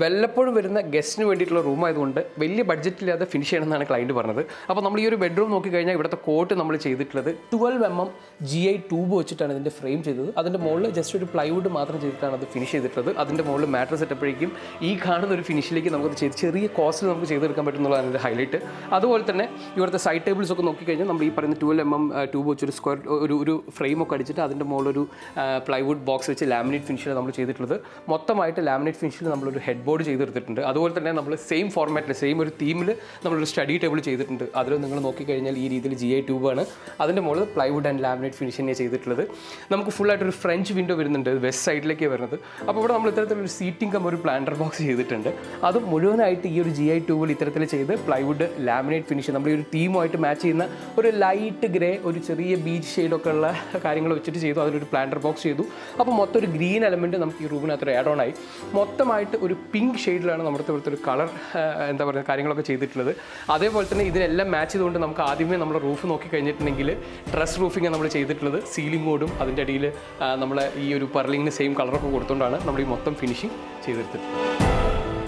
വല്ലപ്പോഴും വരുന്ന ഗസ്റ്റിന് വേണ്ടിയിട്ടുള്ള റൂം ആയതുകൊണ്ട് വലിയ ബഡ്ജറ്റില്ലാതെ ഫിനിഷ് ചെയ്യണമെന്നാണ് ക്ലയൻറ്റ് പറഞ്ഞത്. അപ്പോൾ നമ്മൾ ഈ ഒരു ബെഡ്റൂം നോക്കിക്കഴിഞ്ഞാൽ ഇവിടുത്തെ കോട്ട് നമ്മൾ ചെയ്തിട്ടുള്ളത് 12mm GI ട്യൂബ് വെച്ചിട്ടാണ് ഇതിൻ്റെ ഫ്രെയിം ചെയ്തത്. അതിൻ്റെ മുകളിൽ ജസ്റ്റ് ഒരു പ്ലൈവുഡ് മാത്രം ചെയ്തിട്ടാണ് അത് ഫിനിഷ് ചെയ്തിട്ടുള്ളത്. അതിൻ്റെ മുകളിൽ മാട്രസ് ഇട്ടപ്പോഴേക്കും ഈ കാണുന്ന ഒരു ഫിനിഷിലേക്ക് നമുക്ക് ചെറിയ കോസ്റ്റിൽ നമുക്ക് ചെയ്തെടുക്കാൻ പറ്റുന്നതാണ് ഇതിൻ്റെ ഹൈലൈറ്റ്. അതുപോലെ തന്നെ ഇവിടുത്തെ സൈഡ് ടേബിൾസ് ഒക്കെ നോക്കിക്കഴിഞ്ഞാൽ നമ്മൾ ഈ പറയുന്ന 12mm ട്യൂബ് വെച്ചൊരു ഒരു ഫ്രെയിമൊക്കെ അടിച്ചിട്ട് അതിൻ്റെ മുകളിലൊരു പ്ലൈവുഡ് ബോക്സ് വെച്ച് ലാമിനേറ്റ് ഫിനിഷിൽ നമ്മൾ ചെയ്തിട്ടുള്ളത്. മൊത്തമായിട്ട് ലാമിനേറ്റ് ഫിനിഷിൽ നമ്മളൊരു ഹെഡ് ബോർഡ് ചെയ്തെടുത്തിട്ടുണ്ട്. അതുപോലെ തന്നെ നമ്മൾ സെയിം ഫോർമാറ്റിൽ സെയിം ഒരു തീമിൽ നമ്മളൊരു സ്റ്റഡി ടേബിൾ ചെയ്തിട്ടുണ്ട്. അതിൽ നിങ്ങൾ നോക്കിക്കഴിഞ്ഞാൽ ഈ രീതിയിൽ GI ട്യൂബാണ്. അതിൻ്റെ മുകളിൽ പ്ലൈവുഡ് ആൻഡ് ലാമിനേറ്റ് ഫിനിഷ് തന്നെയാണ് ചെയ്തിട്ടുള്ളത്. നമുക്ക് ഫുള്ളായിട്ടൊരു ഫ്രഞ്ച് വിൻഡോ വരുന്നുണ്ട്, വെസ്റ്റ് സൈഡിലേക്ക് വരുന്നത്. അപ്പോൾ ഇവിടെ നമ്മൾ ഇത്തരത്തിലൊരു സീറ്റിംഗ് കം ഒരു പ്ലാന്റർ ബോക്സ് ചെയ്തിട്ടുണ്ട്. അത് മുഴുവനായിട്ട് ഈ ഒരു GI ട്യൂബിൽ ഇത്തരത്തിൽ ചെയ്ത് പ്ലൈവുഡ് ലാമിനേറ്റ് ഫിനിഷ് നമ്മൾ ഈ ഒരു തീമുമായിട്ട് മാച്ച് ചെയ്യുന്ന ഒരു ലൈറ്റ് ഗ്രേ ഒരു ചെറിയ ബീച്ച് ഷെയ്ഡൊക്കെ ഉള്ള കാര്യങ്ങൾ വെച്ചിട്ട് ചെയ്തു. അതിലൊരു പ്ലാന്റർ ബോക്സ് ചെയ്തു. അപ്പോൾ മൊത്തം ഒരു ഗ്രീൻ എലമെൻറ്റ് നമുക്ക് ഈ റൂമിനകത്തൊരു ആഡ് ഓൺ ആയി. മൊത്തമായിട്ട് ഒരു പിങ്ക് ഷെയ്ഡിലാണ് നമ്മുടെ ഇവിടുത്തെ ഒരു കളർ എന്താ പറയുക കാര്യങ്ങളൊക്കെ ചെയ്തിട്ടുള്ളത്. അതേപോലെ തന്നെ ഇതിനെല്ലാം മാച്ച് ചെയ്തുകൊണ്ട് നമുക്ക് ആദ്യമേ നമ്മുടെ റൂഫ് നോക്കി കഴിഞ്ഞിട്ടുണ്ടെങ്കിൽ ഡ്രസ് റൂഫിംഗ് നമ്മൾ ചെയ്തിട്ടുള്ളത്. സീലിംഗ് കോഡും അതിൻ്റെ അടിയിൽ നമ്മൾ ഈ ഒരു പെർലിങ്ങിന് സെയിം കളറൊക്കെ കൊടുത്തുകൊണ്ടാണ് നമ്മൾ ഈ മൊത്തം ഫിനിഷിങ് ചെയ്തെടുത്തിട്ടുള്ളത്.